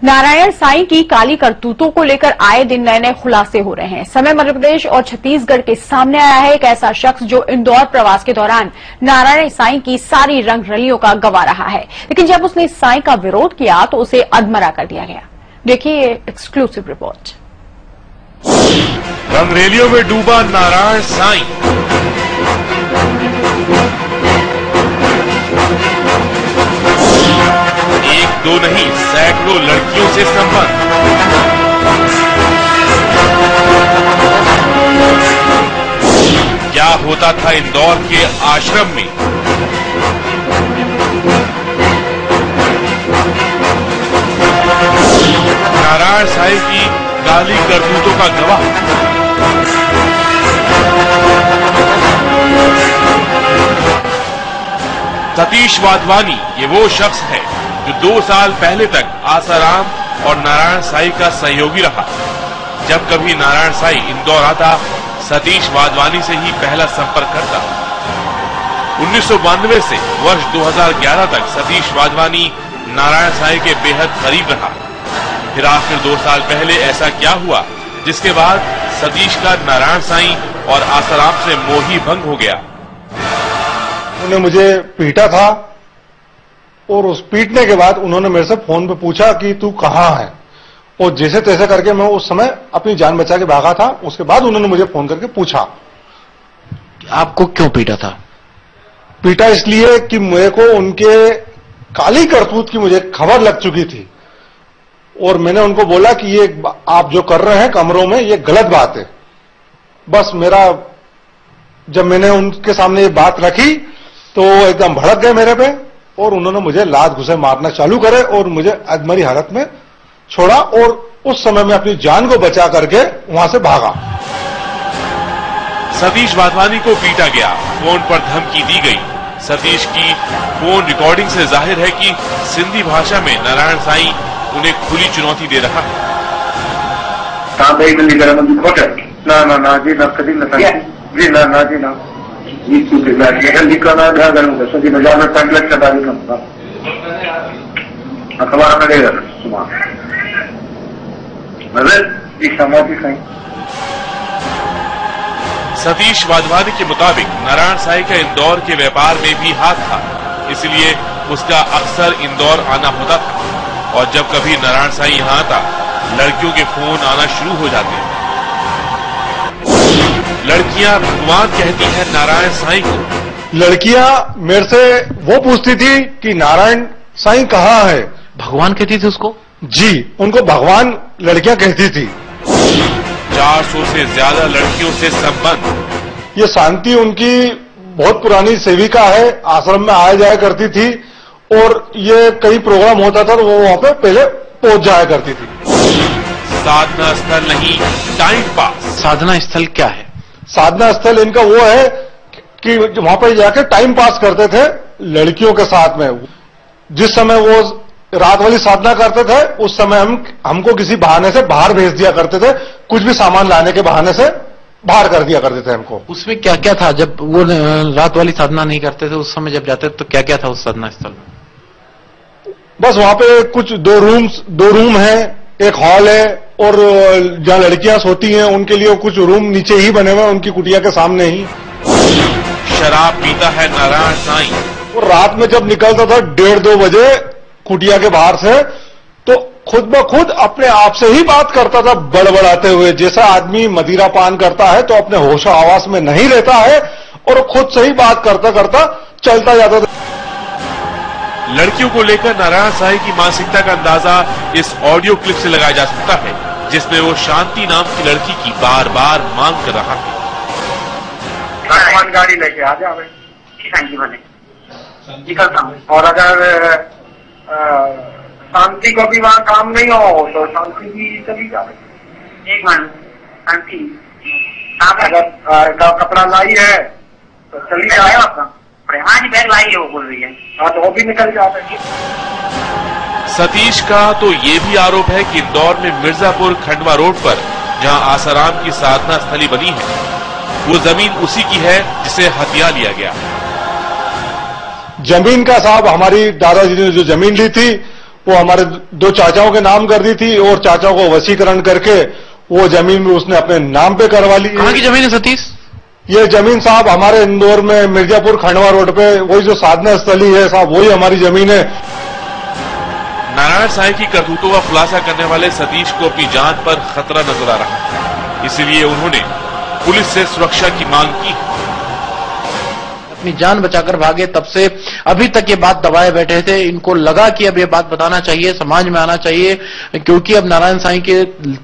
नारायण साईं की काली करतूतों को लेकर आए दिन नए नए खुलासे हो रहे हैं। समय मध्य प्रदेश और छत्तीसगढ़ के सामने आया है एक ऐसा शख्स जो इंदौर प्रवास के दौरान नारायण साईं की सारी रंग रलियों का गवाह रहा है, लेकिन जब उसने साईं का विरोध किया तो उसे अधमरा कर दिया गया। देखिए ये एक्सक्लूसिव रिपोर्ट। रंगरेलियों में डूबा नारायण साईं। दो नहीं सैकड़ों लड़कियों से संबंध। क्या होता था इंदौर के आश्रम में? नारायण साईं की काली करतूतों का गवाह। सतीश वाधवानी ये वो शख्स है जो 2 साल पहले तक आसाराम और नारायण साईं का सहयोगी रहा। जब कभी नारायण साईं इंदौर आता, सतीश वाधवानी से ही पहला संपर्क करता। 1992 से वर्ष 2011 तक सतीश वाधवानी नारायण साईं के बेहद करीब रहा। फिर आखिर 2 साल पहले ऐसा क्या हुआ जिसके बाद सतीश का नारायण साईं और आसाराम से मोह ही भंग हो गया। उन्होंने मुझे पीटा था और उस पीटने के बाद उन्होंने मेरे से फोन पे पूछा कि तू कहाँ है, और जैसे तैसे करके मैं उस समय अपनी जान बचा के भागा था। उसके बाद उन्होंने मुझे फोन करके पूछा आपको क्यों पीटा था? पीटा इसलिए कि मेरे को उनके काली करतूत की मुझे खबर लग चुकी थी, और मैंने उनको बोला कि ये आप जो कर रहे हैं कमरों में ये गलत बात है। बस मेरा जब मैंने उनके सामने ये बात रखी तो एकदम भड़क गए मेरे पे, और उन्होंने मुझे लात घुसे मारना चालू करे और मुझे अधमरी हालत में छोड़ा, और उस समय में अपनी जान को बचा करके वहां से भागा। सतीश वाधवानी को पीटा गया, फोन पर धमकी दी गई। सतीश की फोन रिकॉर्डिंग से जाहिर है कि सिंधी भाषा में नारायण साईं उन्हें खुली चुनौती दे रहा है। ना जी ना कभी ना जी ना जी ना सतीश वाधवानी के मुताबिक नारायण साईं का इंदौर के व्यापार में भी हाथ था, इसलिए उसका अक्सर इंदौर आना होता था, और जब कभी नारायण साईं यहाँ आता, लड़कियों के फोन आना शुरू हो जाते हैं। लड़कियां भगवान कहती हैं नारायण साईं को। लड़कियां मेरे से वो पूछती थी कि नारायण साईं कहाँ है। भगवान कहती थी उसको? जी, उनको भगवान लड़कियां कहती थी। 400 से ज्यादा लड़कियों से संबंध। ये शांति उनकी बहुत पुरानी सेविका है, आश्रम में आया जाया करती थी, और ये कई प्रोग्राम होता था तो वो वहां पे पहले पहुंच जाया करती थी। साधना स्थल नहीं, टाइम पास। साधना स्थल क्या है? साधना स्थल इनका वो है कि वहां पर जाकर टाइम पास करते थे लड़कियों के साथ में। जिस समय वो रात वाली साधना करते थे उस समय हमको किसी बहाने से बाहर भेज दिया करते थे, कुछ भी सामान लाने के बहाने से बाहर कर दिया करते थे हमको। उसमें क्या क्या था जब वो रात वाली साधना नहीं करते थे? उस समय जब जाते थे तो क्या क्या था उस साधना स्थल में? बस वहां पे कुछ 2 रूम है, एक हॉल है, और जहां लड़कियां सोती हैं उनके लिए कुछ रूम नीचे ही बने हुए हैं उनकी कुटिया के सामने ही। शराब पीता है नारायण साईं। और रात में जब निकलता था 1:30-2 बजे कुटिया के बाहर से, तो खुद ब खुद अपने आप से ही बात करता था बड़बड़ाते हुए। जैसा आदमी मदिरा पान करता है तो अपने होशो आवास में नहीं रहता है, और खुद से ही बात करता करता चलता जाता था। लड़कियों को लेकर नारायण साईं की मानसिकता का अंदाजा इस ऑडियो क्लिप से लगाया जा सकता है, जिसमें वो शांति नाम की लड़की की बार बार मांग कर रहा है। गाड़ी लेके आ जाओ, निकलता हूँ। और अगर शांति को भी वहाँ काम नहीं हो तो शांति भी चली जाए। एक मान शांति अगर कपड़ा लाई है तो चली जाए आपका। हाँ जी, बैग लाई है वो बोल रही है। हाँ तो वो भी निकल जाता है। सतीश का तो ये भी आरोप है कि इंदौर में मिर्जापुर खंडवा रोड पर जहां आसाराम की साधना स्थली बनी है, वो जमीन उसी की है जिसे हथिया लिया गया। जमीन का साहब हमारी दादाजी ने जो जमीन ली थी वो हमारे 2 चाचाओं के नाम कर दी थी और चाचाओं को वशीकरण करके वो जमीन भी उसने अपने नाम पे करवा ली। कहाँ की जमीन है सतीश? ये जमीन साहब हमारे इंदौर में मिर्जापुर खंडवा रोड पे वही जो साधना स्थली है साहब, वही हमारी जमीन है। नारायण साईं की करतूतों का खुलासा करने वाले सतीश को अपनी जान पर खतरा नजर आ रहा है, इसलिए उन्होंने पुलिस से सुरक्षा की मांग की। अपनी जान बचाकर भागे, तब से अभी तक ये बात दबाए बैठे थे। इनको लगा कि अब ये बात बताना चाहिए, समाज में आना चाहिए, क्योंकि अब नारायण साईं के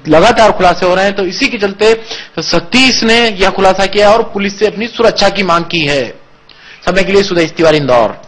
लगातार खुलासे हो रहे हैं। तो इसी के चलते सतीश ने यह खुलासा किया और पुलिस से अपनी सुरक्षा की मांग की है। समय के लिए सुदेश तिवारी, इंदौर।